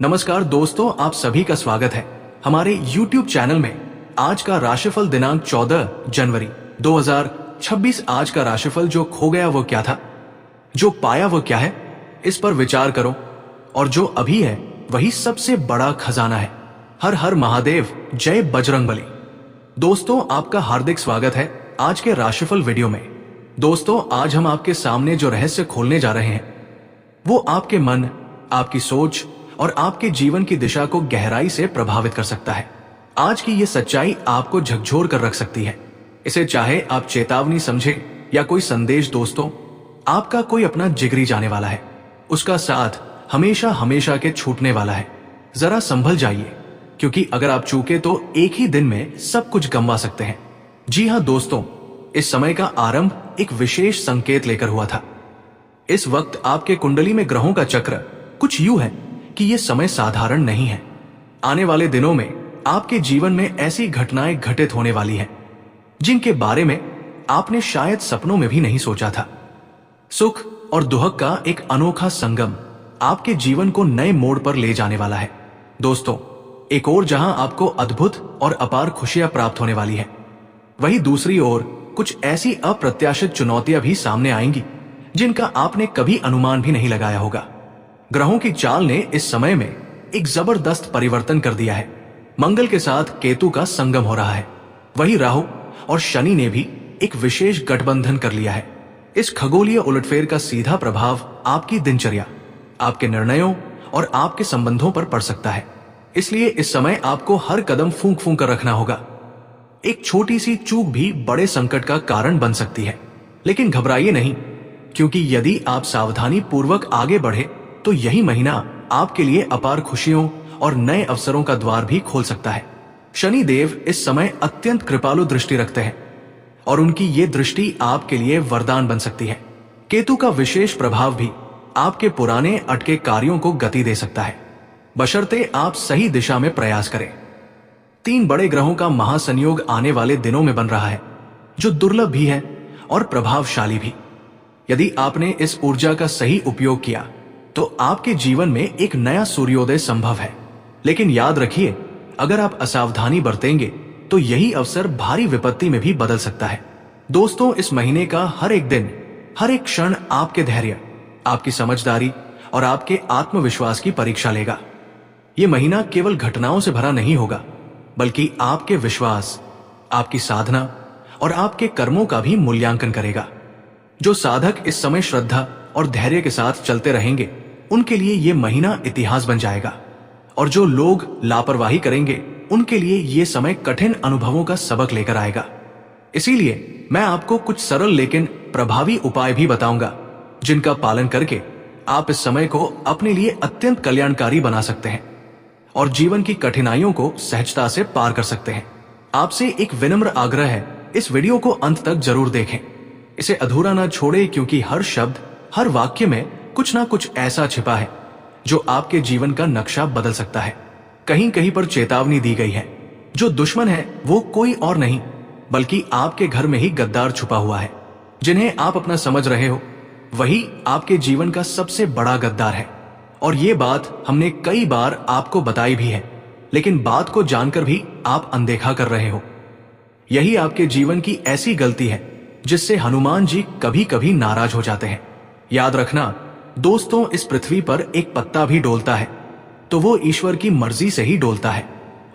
नमस्कार दोस्तों, आप सभी का स्वागत है हमारे YouTube चैनल में। आज का राशिफल दिनांक 14 जनवरी 2026। आज का राशिफल जो खो गया वो क्या था, जो पाया वो क्या है, इस पर विचार करो। और जो अभी है वही सबसे बड़ा खजाना है। हर हर महादेव, जय बजरंगबली। दोस्तों, आपका हार्दिक स्वागत है आज के राशिफल वीडियो में। दोस्तों, आज हम आपके सामने जो रहस्य खोलने जा रहे हैं वो आपके मन, आपकी सोच और आपके जीवन की दिशा को गहराई से प्रभावित कर सकता है। आज की ये सच्चाई आपको झकझोर कर रख सकती है। इसे चाहे आप चेतावनी समझे या कोई संदेश। दोस्तों, आपका कोई अपना जिगरी जाने वाला है, उसका साथ हमेशा हमेशा के छूटने वाला है। जरा संभल जाइए, क्योंकि अगर आप चूके तो एक ही दिन में सब कुछ गंवा सकते हैं। जी हाँ दोस्तों, इस समय का आरंभ एक विशेष संकेत लेकर हुआ था। इस वक्त आपके कुंडली में ग्रहों का चक्र कुछ यूं है कि यह समय साधारण नहीं है। आने वाले दिनों में आपके जीवन में ऐसी घटनाएं घटित होने वाली हैं जिनके बारे में आपने शायद सपनों में भी नहीं सोचा था। सुख और दुख का एक अनोखा संगम आपके जीवन को नए मोड़ पर ले जाने वाला है। दोस्तों, एक ओर जहां आपको अद्भुत और अपार खुशियां प्राप्त होने वाली है, वहीं दूसरी ओर कुछ ऐसी अप्रत्याशित चुनौतियां भी सामने आएंगी जिनका आपने कभी अनुमान भी नहीं लगाया होगा। ग्रहों की चाल ने इस समय में एक जबरदस्त परिवर्तन कर दिया है। मंगल के साथ केतु का संगम हो रहा है, वहीं राहु और शनि ने भी एक विशेष गठबंधन कर लिया है। इस खगोलीय उलटफेर का सीधा प्रभाव आपकी दिनचर्या, आपके निर्णयों और आपके संबंधों पर पड़ सकता है। इसलिए इस समय आपको हर कदम फूंक फूंक कर रखना होगा। एक छोटी सी चूक भी बड़े संकट का कारण बन सकती है। लेकिन घबराइए नहीं, क्योंकि यदि आप सावधानी पूर्वक आगे बढ़े तो यही महीना आपके लिए अपार खुशियों और नए अवसरों का द्वार भी खोल सकता है। शनि देव इस समय अत्यंत कृपालु दृष्टि रखते हैं और उनकी ये दृष्टि आपके लिए वरदान बन सकती है। केतु का विशेष प्रभाव भी आपके पुराने अटके कार्यों को गति दे सकता है, बशर्ते आप सही दिशा में प्रयास करें। 3 बड़े ग्रहों का महासंयोग आने वाले दिनों में बन रहा है, जो दुर्लभ भी है और प्रभावशाली भी। यदि आपने इस ऊर्जा का सही उपयोग किया तो आपके जीवन में एक नया सूर्योदय संभव है। लेकिन याद रखिए, अगर आप असावधानी बरतेंगे तो यही अवसर भारी विपत्ति में भी बदल सकता है। दोस्तों, इस महीने का हर एक दिन, हर एक क्षण आपके धैर्य, आपकी समझदारी और आपके आत्मविश्वास की परीक्षा लेगा। यह महीना केवल घटनाओं से भरा नहीं होगा, बल्कि आपके विश्वास, आपकी साधना और आपके कर्मों का भी मूल्यांकन करेगा। जो साधक इस समय श्रद्धा और धैर्य के साथ चलते रहेंगे, उनके लिए यह महीना इतिहास बन जाएगा। और जो लोग लापरवाही करेंगे, उनके लिए यह समय कठिन अनुभवों का सबक लेकर आएगा। इसीलिए मैं आपको कुछ सरल लेकिन प्रभावी उपाय भी बताऊंगा, जिनका पालन करके आप इस समय को अपने लिए अत्यंत कल्याणकारी बना सकते हैं और जीवन की कठिनाइयों को सहजता से पार कर सकते हैं। आपसे एक विनम्र आग्रह है, इस वीडियो को अंत तक जरूर देखें। इसे अधूरा ना छोड़े, क्योंकि हर शब्द, हर वाक्य में कुछ ना कुछ ऐसा छिपा है जो आपके जीवन का नक्शा बदल सकता है। कहीं कहीं पर चेतावनी दी गई है। जो दुश्मन है वो कोई और नहीं, बल्कि आपके घर में ही गद्दार छुपा हुआ है। जिन्हें आप अपना समझ रहे हो, वही आपके जीवन का सबसे बड़ा गद्दार है। और ये बात हमने कई बार आपको बताई भी है, लेकिन बात को जानकर भी आप अनदेखा कर रहे हो। यही आपके जीवन की ऐसी गलती है जिससे हनुमान जी कभी कभी नाराज हो जाते हैं। याद रखना दोस्तों, इस पृथ्वी पर एक पत्ता भी डोलता है तो वो ईश्वर की मर्जी से ही डोलता है।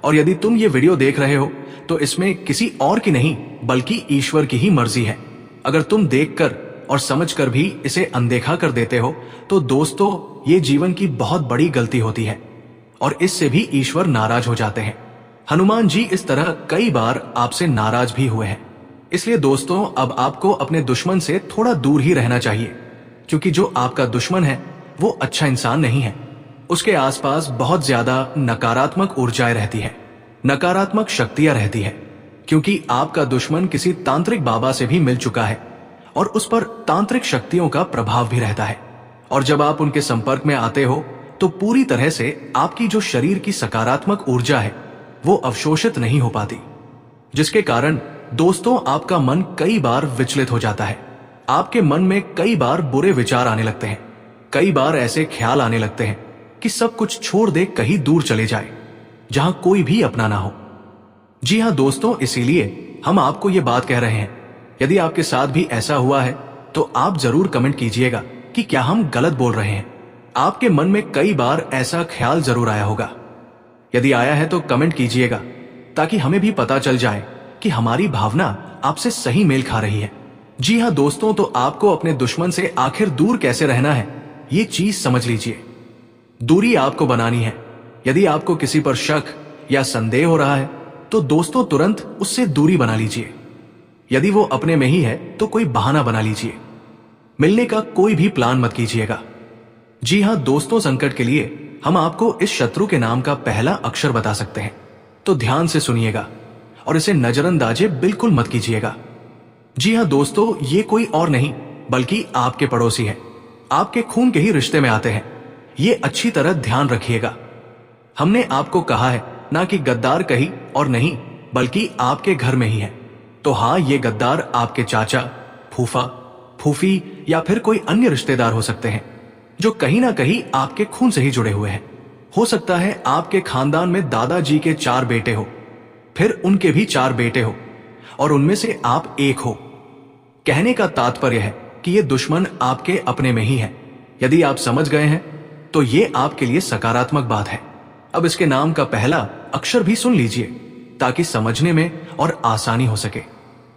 और यदि तुम ये वीडियो देख रहे हो तो इसमें किसी और की नहीं, बल्कि ईश्वर की ही मर्जी है। अगर तुम देखकर और समझकर भी इसे अनदेखा कर देते हो तो दोस्तों, ये जीवन की बहुत बड़ी गलती होती है और इससे भी ईश्वर नाराज हो जाते हैं। हनुमान जी इस तरह कई बार आपसे नाराज भी हुए हैं। इसलिए दोस्तों, अब आपको अपने दुश्मन से थोड़ा दूर ही रहना चाहिए, क्योंकि जो आपका दुश्मन है वो अच्छा इंसान नहीं है। उसके आसपास बहुत ज्यादा नकारात्मक ऊर्जाएं रहती है, नकारात्मक शक्तियां रहती है, क्योंकि आपका दुश्मन किसी तांत्रिक बाबा से भी मिल चुका है और उस पर तांत्रिक शक्तियों का प्रभाव भी रहता है। और जब आप उनके संपर्क में आते हो तो पूरी तरह से आपकी जो शरीर की सकारात्मक ऊर्जा है वो अवशोषित नहीं हो पाती, जिसके कारण दोस्तों आपका मन कई बार विचलित हो जाता है। आपके मन में कई बार बुरे विचार आने लगते हैं, कई बार ऐसे ख्याल आने लगते हैं कि सब कुछ छोड़ दे कहीं दूर चले जाए जहां कोई भी अपना ना हो। जी हाँ दोस्तों, इसीलिए हम आपको ये बात कह रहे हैं। यदि आपके साथ भी ऐसा हुआ है तो आप जरूर कमेंट कीजिएगा कि क्या हम गलत बोल रहे हैं। आपके मन में कई बार ऐसा ख्याल जरूर आया होगा। यदि आया है तो कमेंट कीजिएगा ताकि हमें भी पता चल जाए कि हमारी भावना आपसे सही मेल खा रही है। जी हाँ दोस्तों, तो आपको अपने दुश्मन से आखिर दूर कैसे रहना है ये चीज समझ लीजिए। दूरी आपको बनानी है। यदि आपको किसी पर शक या संदेह हो रहा है तो दोस्तों तुरंत उससे दूरी बना लीजिए। यदि वो अपने में ही है तो कोई बहाना बना लीजिए। मिलने का कोई भी प्लान मत कीजिएगा। जी हाँ दोस्तों, संकट के लिए हम आपको इस शत्रु के नाम का पहला अक्षर बता सकते हैं, तो ध्यान से सुनिएगा और इसे नजरअंदाजे बिल्कुल मत कीजिएगा। जी हाँ दोस्तों, ये कोई और नहीं बल्कि आपके पड़ोसी है। आपके खून के ही रिश्ते में आते हैं। ये अच्छी तरह ध्यान रखिएगा। हमने आपको कहा है ना कि गद्दार कहीं और नहीं बल्कि आपके घर में ही है। तो हाँ, ये गद्दार आपके चाचा, फूफा, फूफी या फिर कोई अन्य रिश्तेदार हो सकते हैं जो कहीं ना कहीं आपके खून से ही जुड़े हुए हैं। हो सकता है आपके खानदान में दादाजी के 4 बेटे हो, फिर उनके भी 4 बेटे हो और उनमें से आप एक हो। कहने का तात्पर्य है कि ये दुश्मन आपके अपने में ही है। यदि आप समझ गए हैं तो ये आपके लिए सकारात्मक बात है। अब इसके नाम का पहला अक्षर भी सुन लीजिए ताकि समझने में और आसानी हो सके।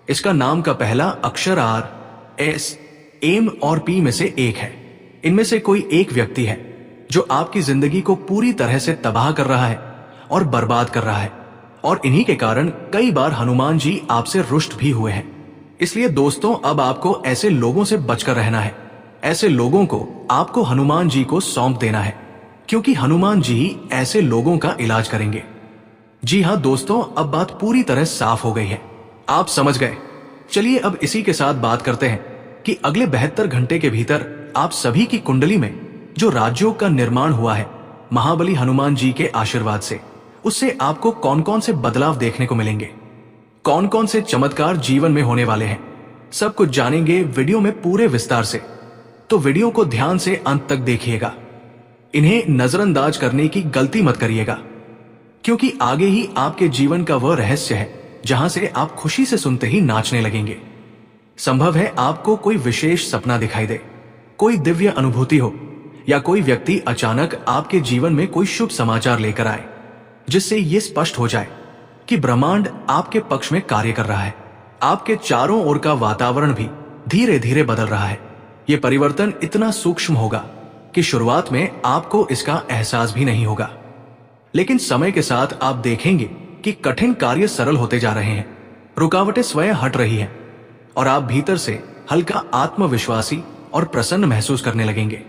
इसका नाम का पहला अक्षर आर, एस, एम और पी में से एक है। इनमें से कोई एक व्यक्ति है जो आपकी जिंदगी को पूरी तरह से तबाह कर रहा है और बर्बाद कर रहा है, और इन्हीं के कारण कई बार हनुमान जी आपसे रुष्ट भी हुए हैं। इसलिए दोस्तों, अब आपको ऐसे लोगों से बचकर रहना है। ऐसे लोगों को आपको हनुमान जी को सौंप देना है, क्योंकि हनुमान जी ही ऐसे लोगों का इलाज करेंगे। जी हाँ दोस्तों, अब बात पूरी तरह साफ हो गई है। आप समझ गए। चलिए अब इसी के साथ बात करते हैं कि अगले 72 घंटे के भीतर आप सभी की कुंडली में जो राजयोग का निर्माण हुआ है महाबली हनुमान जी के आशीर्वाद से, उससे आपको कौन कौन से बदलाव देखने को मिलेंगे, कौन कौन से चमत्कार जीवन में होने वाले हैं, सब कुछ जानेंगे वीडियो में पूरे विस्तार से। तो वीडियो को ध्यान से अंत तक देखिएगा। इन्हें नजरअंदाज करने की गलती मत करिएगा, क्योंकि आगे ही आपके जीवन का वह रहस्य है जहां से आप खुशी से सुनते ही नाचने लगेंगे। संभव है आपको कोई विशेष सपना दिखाई दे, कोई दिव्य अनुभूति हो, या कोई व्यक्ति अचानक आपके जीवन में कोई शुभ समाचार लेकर आए, जिससे ये स्पष्ट हो जाए कि ब्रह्मांड आपके पक्ष में कार्य कर रहा है। आपके चारों ओर का वातावरण भी धीरे धीरे बदल रहा है। ये परिवर्तन इतना सूक्ष्म होगा कि शुरुआत में आपको इसका एहसास भी नहीं होगा, लेकिन समय के साथ आप देखेंगे कि कठिन कार्य सरल होते जा रहे हैं, रुकावटें स्वयं हट रही हैं और आप भीतर से हल्का आत्मविश्वासी और प्रसन्न महसूस करने लगेंगे।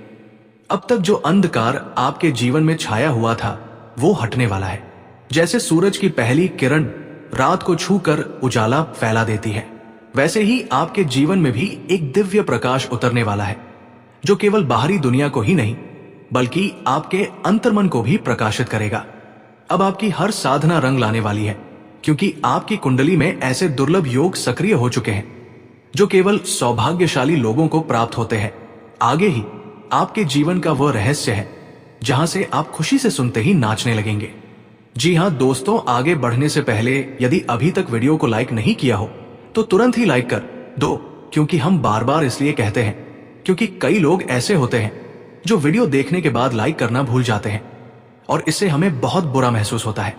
अब तक जो अंधकार आपके जीवन में छाया हुआ था वो हटने वाला है। जैसे सूरज की पहली किरण रात को छूकर उजाला फैला देती है, वैसे ही आपके जीवन में भी एक दिव्य प्रकाश उतरने वाला है, जो केवल बाहरी दुनिया को ही नहीं बल्कि आपके अंतर्मन को भी प्रकाशित करेगा। अब आपकी हर साधना रंग लाने वाली है, क्योंकि आपकी कुंडली में ऐसे दुर्लभ योग सक्रिय हो चुके हैं जो केवल सौभाग्यशाली लोगों को प्राप्त होते हैं। आगे ही आपके जीवन का वह रहस्य है जहां से आप खुशी से सुनते ही नाचने लगेंगे। जी हां दोस्तों, आगे बढ़ने से पहले यदि अभी तक वीडियो को लाइक नहीं किया हो तो तुरंत ही लाइक कर दो, क्योंकि हम बार बार इसलिए कहते हैं क्योंकि कई लोग ऐसे होते हैं जो वीडियो देखने के बाद लाइक करना भूल जाते हैं और इससे हमें बहुत बुरा महसूस होता है।